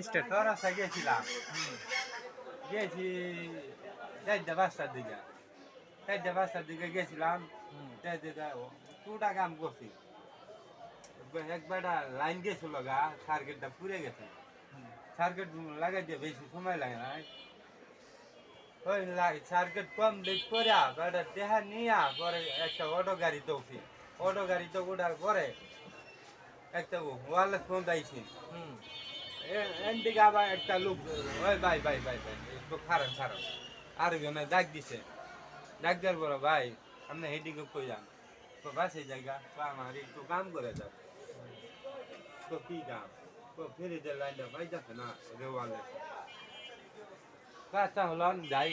Start. চৌরাস্তা গেছিলাম, গেছি 4টা 5টার দিকে, 4টা 5টার দিকে গেছিলাম, টুটা কাম করছি, একবার লাইন গেছিল গা, সার্কিটটা পুড়ে গেছে, সার্কিট লাগাই দিয়ে বেশি সময় লাগে না, ওই সার্কিট কমপ্লিট করে বেটা দেহা নিয়ে পরে একটা অটো গাড়িতে উঠি, অটো গাড়িতে ওঠার পরে একটা ওয়ারলেস ফোন দিয়েছি, এদিকে আবার একটা লোক, ওই ভাই ভাই ভাই ভাই একটু খারাপ খারাপ আরেকজনে ডাক দিছে, ডাক দেওয়ার পরে ভাই আপনি হেডিকে কই যান, তো বাসে জায়গা তো আমার একটু কাম করে যান, তো কি কাম, তো ফেরিতে লাইনটা ভাই যাচ্ছে না রেওয়ালে, কাজটা হলো আমি যাই,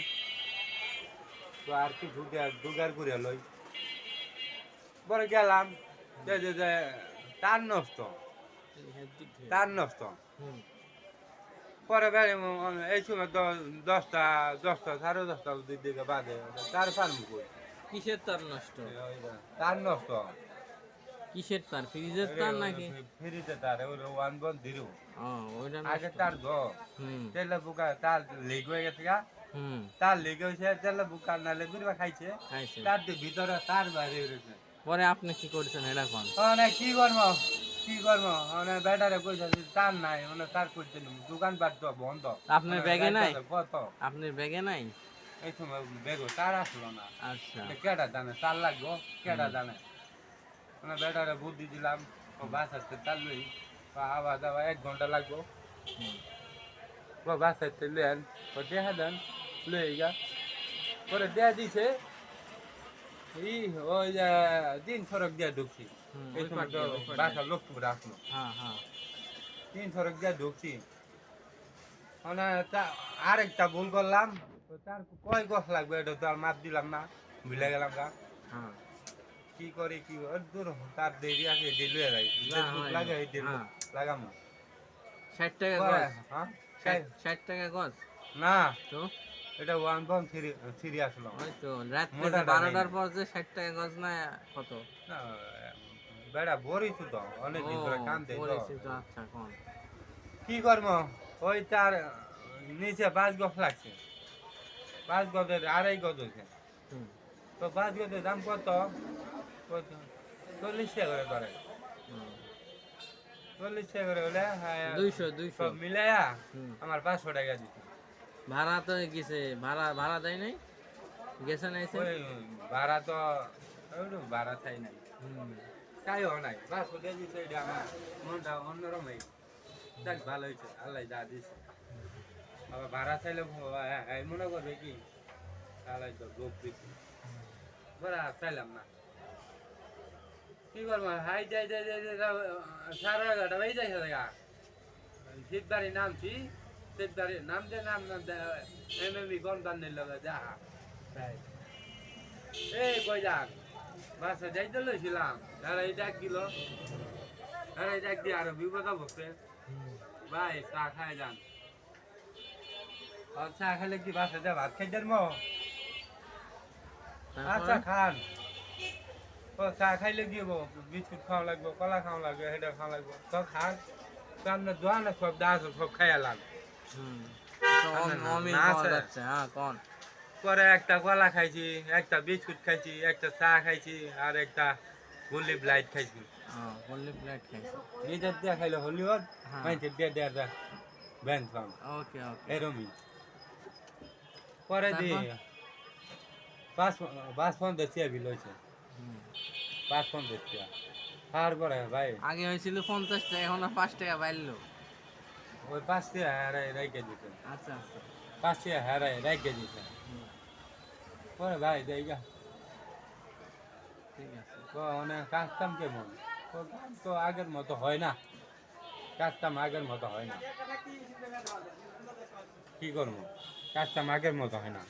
তো আর কি ঢুকার করে লই, পরে গেলাম, যে তার নষ্ট, তার নষ্ট, পরে বেড়ে এই সময় 10টা 10টা 10:30 দিকে বাজে, তার ফার্ম কই, কিসের তার নষ্ট? তার নষ্ট, কিসের তার? ফ্রিজের তার নাকি? ফ্রিতে তার ওয়ান বন দিরু, ওইটা আগে নষ্ট। তার হুম তেলে বুকা তার লিক হয়ে গেছে গা, হুম তার লিক হয়েছে তেলে বুকা নালে বিরবা খাইছে, খাইছে। তার ভিতরে তার বাইরে রয়েছে, পরে আপনি কি করছেন এটা কোন? মানে কি করবো, কি করবো, মানে ব্যাটারে কইছে তার নাই, মানে তার করছে দোকানপাট তো বন্ধ, আপনার ব্যাগে নাই? কত আপনার ব্যাগে নাই? এই সময় বেগো তার আসলো না, আচ্ছা। কেডা জানে তার লাগবো, কেডা জানে, মানে ব্যাটারে বুদ্ধি দিলাম, ও বাস আসতে তার লই, আবার যাওয়া 1 ঘন্টা লাগবো, বাস আসতে লেন, ও দেখা দেন লই গা, পরে দেয়া দিছে, ওই যে 3 সড়ক দিয়ে ঢুকছি, এই সময় তো বাসা লক্ষ্মীপুর আসলো, হ্যাঁ হ্যাঁ 3 সড়ক দিয়ে ঢুকছি, মানে আরেকটা ভুল করলাম, তো তার কয় গছ লাগবে এটা তো আর মাপ দিলাম না, ভুলে গেলাম গা, হ্যাঁ কি করি কি দূর তার দেরি আছে দিল লাগে দিল লাগাম 60 টাকা পরে, গজ? হ্যাঁ 60 টাকা গজ? না তো এটা 1.3 আসলো, ওই তো রাত্রে মোটাটা নাই 12টার পর যে 60 টাকা গজ না কত? না, বেড়া বরিছু তো অনেক দিন ধরে কাম দেয় তো, বলেছি তো। আচ্ছা কোন? কি করবো, ওই তার নিচে 5 গজ লাগছে, 5 গজের 2.5 গজ হয়েছে, হুম তো 5 গজের দাম কত, 40 টাকা করে করে, হুম। 40 টাকা করে হলে 200 সব মিলাইয়া হুম। আমার 500 টাকা দিচ্ছে, ভাড়া তো গেছে, ভাড়া ভাড়া দেয় নাই? গেছে নাই সে? ওই ভাড়া তো ভাড়া চাই নাই, হুম চাইও নাই, 500 টাকা দিচ্ছে, এটা আমার মনটা অন্যরকমই, যাক ভালো হয়েছে আল্লাহ যা দিচ্ছে, আবার ভাড়া চাইলে মনে করবে কি আল্লাহ তো লোক দিচ্ছে, ভাড়া চাইলাম না, কি করবো, হাই যাই যাই যাই 11:30 বেজে যাইছে দেখা, শীতবাড়ি নামছি, শীতবাড়ি নামতে নামতে এমএমই গন্তানের লগে যাহা, এই কই যান, বাসা যাইতে লইছিলাম, তারা এই ডাক দিল, তারা এই ডাক দিয়ে আরো বিপদা বসে, ভাই চা খাই যান, চা খেলে কি বাসা যা ভাত খাই যান, আচ্ছা খান, ও চা খাইলে কি হবো, বিস্কুট খাওয়া লাগবো, কলা খাওয়া লাগবে, হেডা খাওয়া লাগবো, তো খান, তো আপনার দোয়ানে সব দাস সব খাইয়া লাগ, হুম। না আছে। হ্যাঁ কোন? পরে একটা কলা খাইছি, একটা বিস্কুট খাইছি, একটা চা খাইছি, আর একটা গুলি লাইট খাইছি, বললি প্লেট খাইছে। নিজের দিয়ে খাইলে হলি হোক, হ্যাঁ। মাইন্সের দিয়ে দেয়া যা ব্যাংক ফাম ওকে ওকে। এরমই, পরে দি পাঁচ 50 চেয়ে বিল হয়েছে, 5-50 চেয়ে, তারপরে ভাই আগে হয়েছিল 50 টাকা, এখন 5 টাকা বাড়লো। ওই 5 চেয়ে হারাই রেখে দিতে, আচ্ছা আচ্ছা 5 চেয়ে হারাই রেখে দিতে, হুম, পরে ভাই দেইগা ঠিক আছে। তো অনেক কাজটাম কেমন, তো কাজ তো আগের মতো হয় না, কাজটাম আগের মতো হয় না, কি করবো, কাজটাম আগের মতো হয় না।